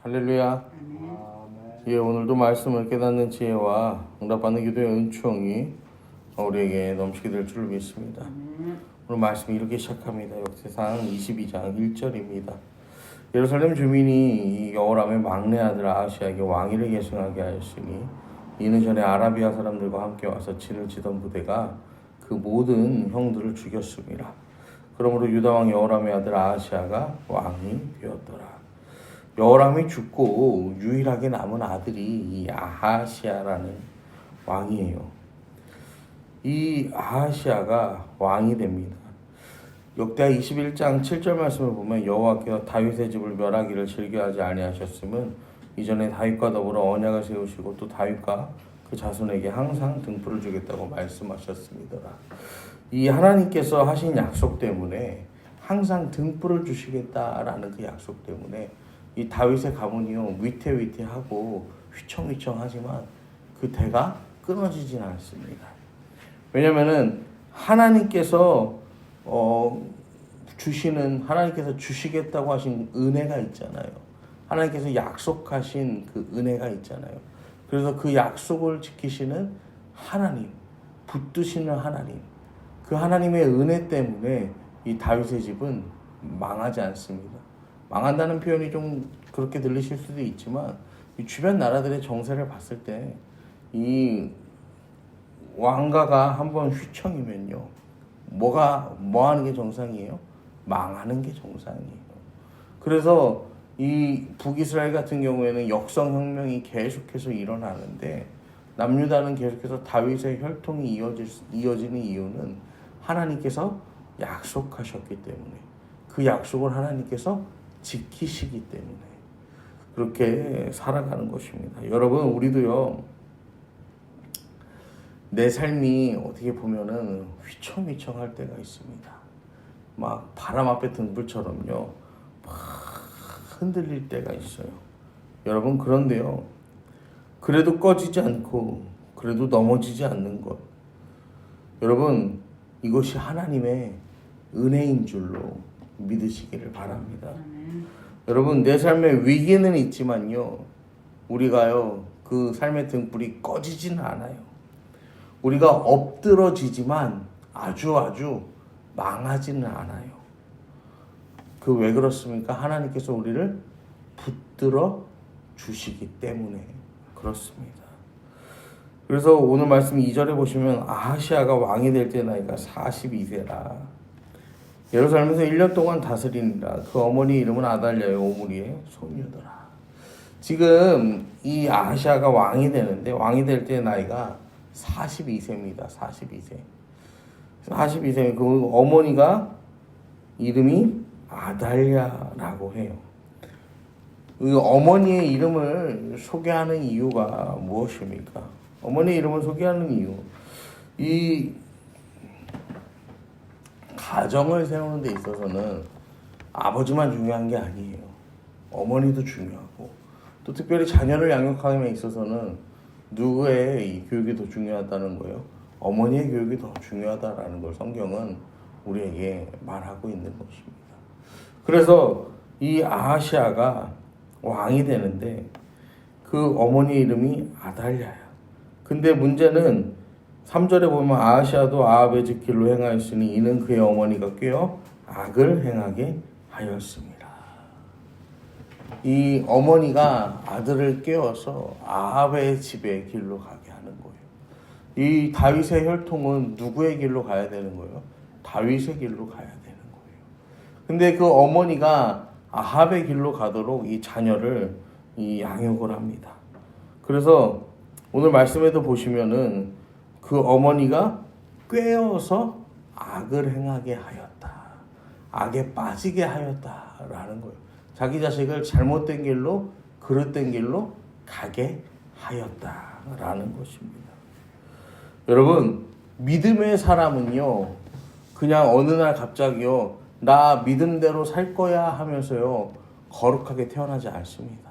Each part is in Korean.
할렐루야. 예, 오늘도 말씀을 깨닫는 지혜와 응답받는 기도의 은총이 우리에게 넘치게 될 줄 믿습니다. 오늘 말씀이 이렇게 시작합니다. 역대상 22장 1절입니다. 예루살렘 주민이 여호람의 막내 아들 아하시야에게 왕위를 계승하게 하였으니 이는 전에 아라비아 사람들과 함께 와서 진을 치던 부대가 그 모든 형들을 죽였습니다. 그러므로 유다 왕 여호람의 아들 아하시야가 왕이 되었더라. 여호람이 죽고 유일하게 남은 아들이 이 아하시야라는 왕이에요. 이 아하시야가 왕이 됩니다. 역대하 21장 7절 말씀을 보면 여호와께서 다윗의 집을 멸하기를 즐겨하지 아니하셨음은 이전에 다윗과 더불어 언약을 세우시고 또 다윗과 그 자손에게 항상 등불을 주겠다고 말씀하셨습니다. 이 하나님께서 하신 약속 때문에 항상 등불을 주시겠다라는 그 약속 때문에 이 다윗의 가문이요 위태위태하고 휘청휘청하지만 그 대가 끊어지진 않습니다. 왜냐면은 하나님께서 하나님께서 주시겠다고 하신 은혜가 있잖아요. 하나님께서 약속하신 그 은혜가 있잖아요. 그래서 그 약속을 지키시는 하나님, 붙드시는 하나님, 그 하나님의 은혜 때문에 이 다윗의 집은 망하지 않습니다. 망한다는 표현이 좀 그렇게 들리실 수도 있지만 이 주변 나라들의 정세를 봤을 때 이 왕가가 한번 휘청이면요 뭐 하는 게 정상이에요? 망하는 게 정상이에요. 그래서 이 북이스라엘 같은 경우에는 역성혁명이 계속해서 일어나는데 남유다는 계속해서 다윗의 혈통이 이어지는 이유는 하나님께서 약속하셨기 때문에 그 약속을 하나님께서 지키시기 때문에 그렇게 살아가는 것입니다. 여러분, 우리도요 내 삶이 어떻게 보면은 휘청휘청할 때가 있습니다. 막 바람 앞에 등불처럼요 막 흔들릴 때가 있어요. 여러분, 그런데요 그래도 꺼지지 않고 그래도 넘어지지 않는 것, 여러분 이것이 하나님의 은혜인 줄로 믿으시기를 바랍니다. 여러분, 내 삶에 위기는 있지만요 우리가요 그 삶의 등불이 꺼지지는 않아요. 우리가 엎드러지지만 아주 망하지는 않아요. 그 왜 그렇습니까? 하나님께서 우리를 붙들어 주시기 때문에 그렇습니다. 그래서 오늘 말씀 2절에 보시면 아하시야가 왕이 될 때 나이가 42세라. 예루살렘에서 1년 동안 다스리니라. 그 어머니 이름은 아달랴의 오므리의 소녀더라. 지금 이 아하시야가 왕이 되는데 왕이 될 때 나이가 42세입니다. 42세. 그 어머니가 이름이 아달랴라고 해요. 그 어머니의 이름을 소개하는 이유가 무엇입니까? 어머니의 이름을 소개하는 이유. 이 가정을 세우는 데 있어서는 아버지만 중요한 게 아니에요. 어머니도 중요하고 또 특별히 자녀를 양육하는 데 있어서는 누구의 이 교육이 더 중요하다는 거예요? 어머니의 교육이 더 중요하다라는 걸 성경은 우리에게 말하고 있는 것입니다. 그래서 이 아하시야가 왕이 되는데 그 어머니 이름이 아달랴야. 근데 문제는 3절에 보면 아하시야도 아합의 집 길로 행하였으니 이는 그의 어머니가 꾀어 악을 행하게 하였습니다. 이 어머니가 아들을 깨워서 아합의 집의 길로 가게 하는 거예요. 이 다윗의 혈통은 누구의 길로 가야 되는 거예요? 다윗의 길로 가야 되는 거예요. 근데 그 어머니가 아합의 길로 가도록 이 자녀를 양육을 합니다. 그래서 오늘 말씀에도 보시면은 그 어머니가 꾀어서 악을 행하게 하였다. 악에 빠지게 하였다라는 거예요. 자기 자식을 잘못된 길로, 그릇된 길로 가게 하였다라는 것입니다. 여러분, 믿음의 사람은요 그냥 어느 날 갑자기요 나 믿음대로 살 거야 하면서요 거룩하게 태어나지 않습니다.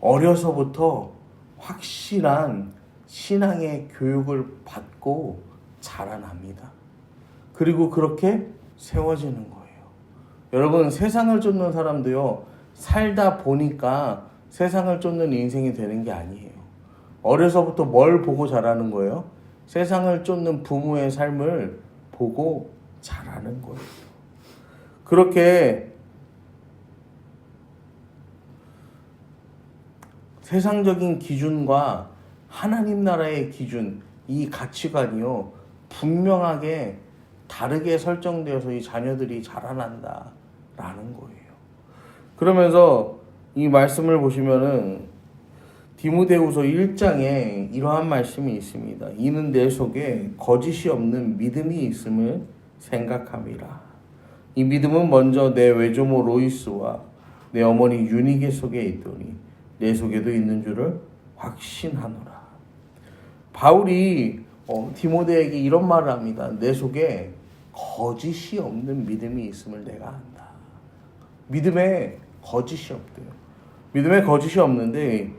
어려서부터 확실한 신앙의 교육을 받고 자라납니다. 그리고 그렇게 세워지는 거예요. 여러분, 세상을 쫓는 사람도요 살다 보니까 세상을 쫓는 인생이 되는 게 아니에요. 어려서부터 뭘 보고 자라는 거예요? 세상을 쫓는 부모의 삶을 보고 자라는 거예요. 그렇게 세상적인 기준과 하나님 나라의 기준, 이 가치관이요, 분명하게 다르게 설정되어서 이 자녀들이 자라난다라는 거예요. 그러면서 이 말씀을 보시면은 디모데후서 1장에 이러한 말씀이 있습니다. 이는 내 속에 거짓이 없는 믿음이 있음을 생각함이라. 이 믿음은 먼저 내 외조모 로이스와 내 어머니 유니게 속에 있더니 내 속에도 있는 줄을 확신하노라. 바울이 디모데에게 이런 말을 합니다. 내 속에 거짓이 없는 믿음이 있음을 내가 안다. 믿음에 거짓이 없대요. 믿음에 거짓이 없는데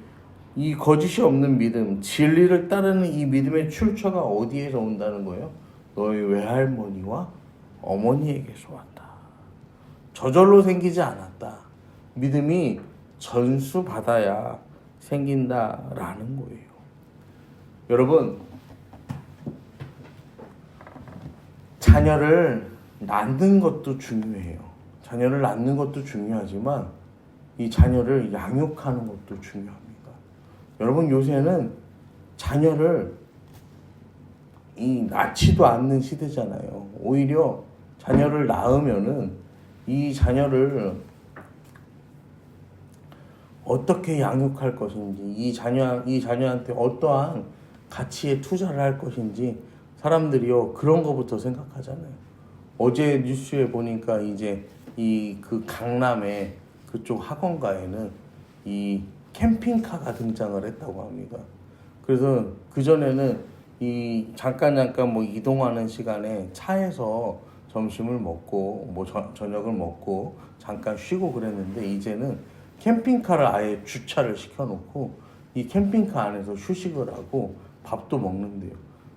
이 거짓이 없는 믿음, 진리를 따르는 이 믿음의 출처가 어디에서 온다는 거예요? 너희 외할머니와 어머니에게서 왔다. 저절로 생기지 않았다. 믿음이 전수받아야 생긴다라는 거예요. 여러분, 자녀를 낳는 것도 중요해요. 자녀를 낳는 것도 중요하지만 이 자녀를 양육하는 것도 중요합니다. 여러분, 요새는 자녀를 낳지도 않는 시대잖아요. 오히려 자녀를 낳으면은 이 자녀를 어떻게 양육할 것인지, 이 자녀한테 어떠한 가치에 투자를 할 것인지 사람들이요, 그런 거부터 생각하잖아요. 어제 뉴스에 보니까 이제 그 강남의 그쪽 학원가에는 이 캠핑카가 등장을 했다고 합니다. 그래서 그전에는 잠깐 뭐 이동하는 시간에 차에서 점심을 먹고 뭐 저녁을 먹고 잠깐 쉬고 그랬는데, 이제는 캠핑카를 아예 주차를 시켜놓고 이 캠핑카 안에서 휴식을 하고 밥도 먹는데요.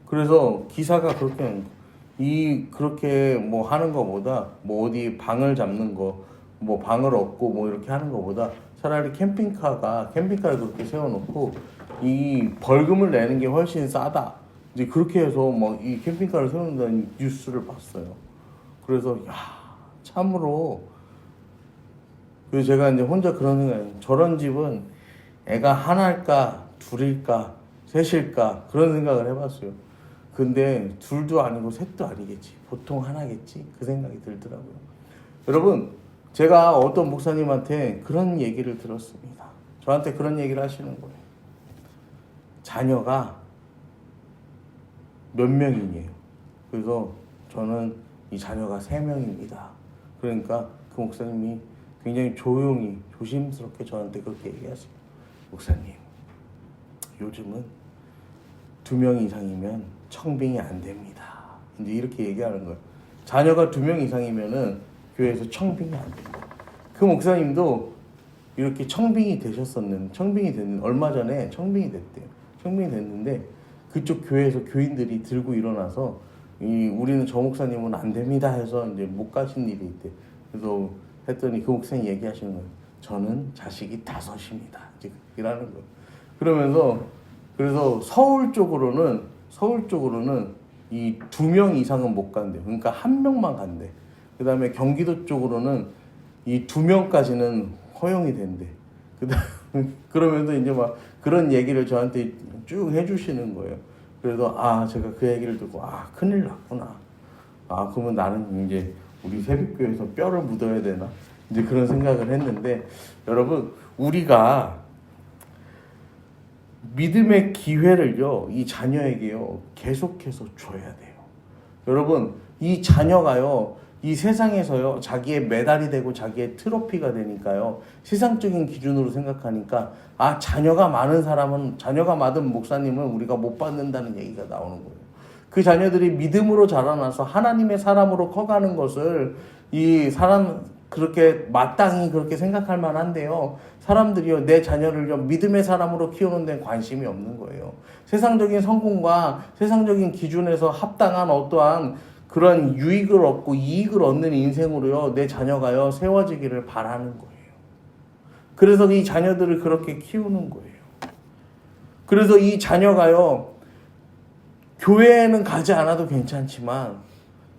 그래서 기사가 그렇게 뭐 하는 거보다, 뭐 어디 방을 잡는 거, 뭐 방을 얻고 뭐 이렇게 하는 거보다 차라리 캠핑카를 그렇게 세워놓고 이 벌금을 내는 게 훨씬 싸다. 이제 그렇게 해서 뭐 이 캠핑카를 세운다는 뉴스를 봤어요. 그래서 참으로, 그래서 제가 이제 혼자 그런 생각이에요. 저런 집은 애가 하나일까 둘일까 셋일까 그런 생각을 해봤어요. 근데 둘도 아니고 셋도 아니겠지, 보통 하나겠지, 그 생각이 들더라고요. 여러분, 제가 어떤 목사님한테 그런 얘기를 들었습니다. 저한테 그런 얘기를 하시는 거예요. 자녀가 몇 명이에요. 그래서 저는 이 자녀가 3명입니다. 그러니까 그 목사님이 굉장히 조심스럽게 저한테 그렇게 얘기하세요. 목사님, 요즘은 2명 이상이면 청빙이 안 됩니다. 이제 이렇게 얘기하는 거예요. 자녀가 2명 이상이면은 교회에서 청빙이 안 됩니다. 그 목사님도 이렇게 청빙이 됐는데 얼마 전에 청빙이 됐대요. 청빙이 됐는데 그쪽 교회에서 교인들이 들고 일어나서 우리는 저 목사님은 안 됩니다 해서 이제 못 가신 일이 있대. 그래서 했더니 그 목사님 얘기하시는 거예요. 저는 자식이 5입니다. 이제 이라는 거예요. 그래서 서울 쪽으로는 이 2명 이상은 못 간대요. 그러니까 1명만 간대. 그 다음에 경기도 쪽으로는 이 2명까지는 허용이 된대. 그러면서 이제 막 그런 얘기를 저한테 쭉 해주시는 거예요. 그래서 제가 그 얘기를 듣고 큰일 났구나. 그러면 나는 이제 우리 새벽교회에서 뼈를 묻어야 되나? 이제 그런 생각을 했는데, 여러분, 우리가 믿음의 기회를요, 이 자녀에게요, 계속해서 줘야 돼요. 여러분, 이 자녀가요, 이 세상에서요, 자기의 메달이 되고 자기의 트로피가 되니까요, 세상적인 기준으로 생각하니까 자녀가 많은 목사님은 우리가 못 받는다는 얘기가 나오는 거예요. 그 자녀들이 믿음으로 자라나서 하나님의 사람으로 커가는 것을 그렇게 마땅히 그렇게 생각할 만한데요, 사람들이요, 내 자녀를요, 믿음의 사람으로 키우는 데는 관심이 없는 거예요. 세상적인 성공과 세상적인 기준에서 합당한 어떠한 그런 유익을 얻고 이익을 얻는 인생으로요, 내 자녀가요, 세워지기를 바라는 거예요. 그래서 이 자녀들을 그렇게 키우는 거예요. 그래서 이 자녀가요, 교회에는 가지 않아도 괜찮지만,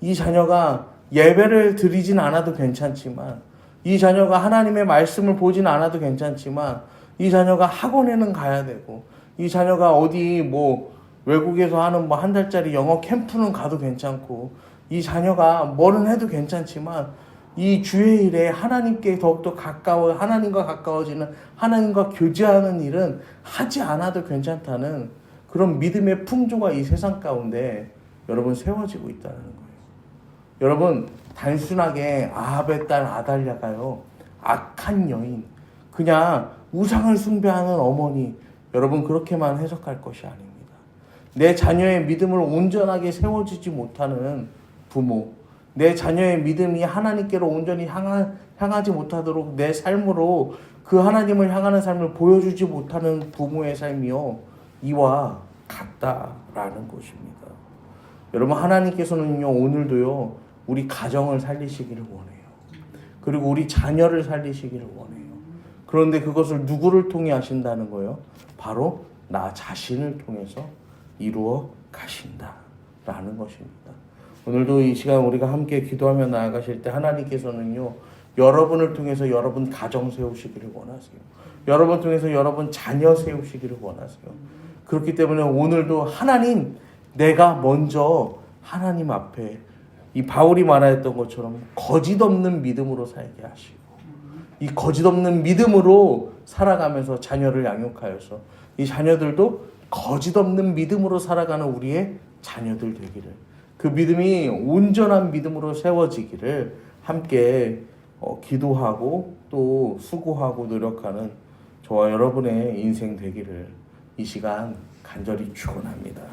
이 자녀가 예배를 드리진 않아도 괜찮지만, 이 자녀가 하나님의 말씀을 보진 않아도 괜찮지만, 이 자녀가 학원에는 가야 되고, 이 자녀가 어디 뭐 외국에서 하는 뭐 한 달짜리 영어 캠프는 가도 괜찮고, 이 자녀가 뭐는 해도 괜찮지만, 이 주의 일에 하나님께 더욱더 하나님과 가까워지는, 하나님과 교제하는 일은 하지 않아도 괜찮다는 그런 믿음의 풍조가 이 세상 가운데 여러분 세워지고 있다는 거예요. 여러분, 단순하게 아합의 딸 아달랴가요, 악한 여인, 그냥 우상을 숭배하는 어머니, 여러분 그렇게만 해석할 것이 아닙니다. 내 자녀의 믿음을 온전하게 세워지지 못하는 부모, 내 자녀의 믿음이 하나님께로 온전히 향하지 못하도록 내 삶으로 그 하나님을 향하는 삶을 보여주지 못하는 부모의 삶이요, 이와 같다라는 것입니다. 여러분, 하나님께서는요, 오늘도요, 우리 가정을 살리시기를 원해요. 그리고 우리 자녀를 살리시기를 원해요. 그런데 그것을 누구를 통해 하신다는 거예요? 바로 나 자신을 통해서 이루어 가신다라는 것입니다. 오늘도 이 시간 우리가 함께 기도하며 나아가실 때 하나님께서는요, 여러분을 통해서 여러분 가정 세우시기를 원하세요. 여러분 통해서 여러분 자녀 세우시기를 원하세요. 그렇기 때문에 오늘도 하나님, 내가 먼저 하나님 앞에 이 바울이 말하였던 것처럼 거짓 없는 믿음으로 살게 하시고, 이 거짓 없는 믿음으로 살아가면서 자녀를 양육하여서 이 자녀들도 거짓 없는 믿음으로 살아가는 우리의 자녀들 되기를, 그 믿음이 온전한 믿음으로 세워지기를 함께 기도하고 또 수고하고 노력하는 저와 여러분의 인생 되기를 이 시간 간절히 축원합니다.